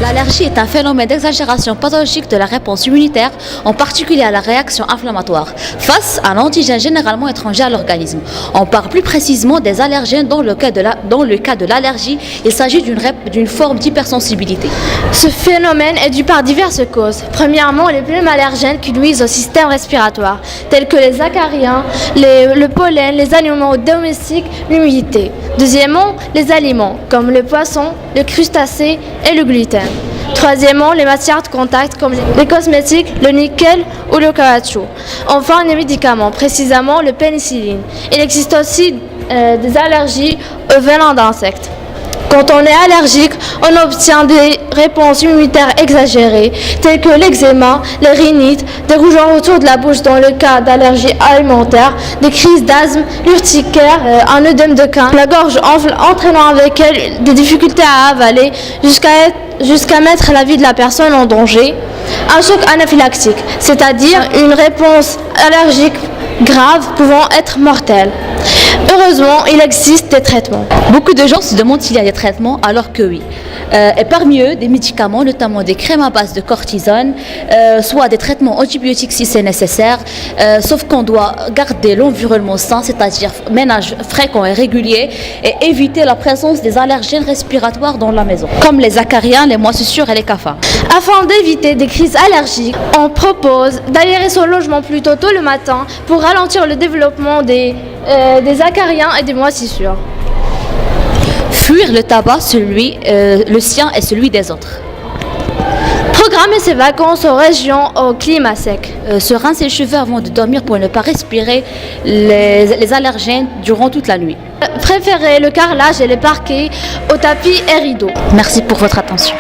L'allergie est un phénomène d'exagération pathologique de la réponse immunitaire, en particulier à la réaction inflammatoire, face à un antigène généralement étranger à l'organisme. On parle plus précisément des allergènes. Dans le cas de l'allergie, il s'agit d'une forme d'hypersensibilité. Ce phénomène est dû par diverses causes. Premièrement, les plumes allergènes qui nuisent au système respiratoire, tels que les acariens, le pollen, les animaux domestiques, l'humidité. Deuxièmement, les aliments, comme le poisson, le crustacé et le gluten. Troisièmement, les matières de contact comme les cosmétiques, le nickel ou le caoutchouc. Enfin, les médicaments, précisément le pénicilline. Il existe aussi des allergies au venin d'insectes. Quand on est allergique, on obtient des réponses immunitaires exagérées, telles que l'eczéma, les rhinites, des rougeurs autour de la bouche dans le cas d'allergies alimentaires, des crises d'asthme, l'urticaire, un œdème de quin, la gorge enfle, entraînant avec elle des difficultés à avaler jusqu'à mettre la vie de la personne en danger. Un choc anaphylactique, c'est-à-dire une réponse allergique grave pouvant être mortelle. Heureusement, il existe des traitements. Beaucoup de gens se demandent s'il y a des traitements, alors que oui. Et parmi eux, des médicaments, notamment des crèmes à base de cortisone, soit des traitements antibiotiques si c'est nécessaire, sauf qu'on doit garder l'environnement sain, c'est-à-dire ménage fréquent et régulier, et éviter la présence des allergènes respiratoires dans la maison, comme les acariens, les moisissures et les cafards. Afin d'éviter des crises allergiques, on propose d'aérer son logement plutôt tôt le matin pour ralentir le développement des acariens et des moisissures. Fuir le tabac, le sien et celui des autres. Programmer ses vacances aux régions au climat sec. Se rincer les cheveux avant de dormir pour ne pas respirer les allergènes durant toute la nuit. Préférer le carrelage et les parquets aux tapis et rideaux. Merci pour votre attention.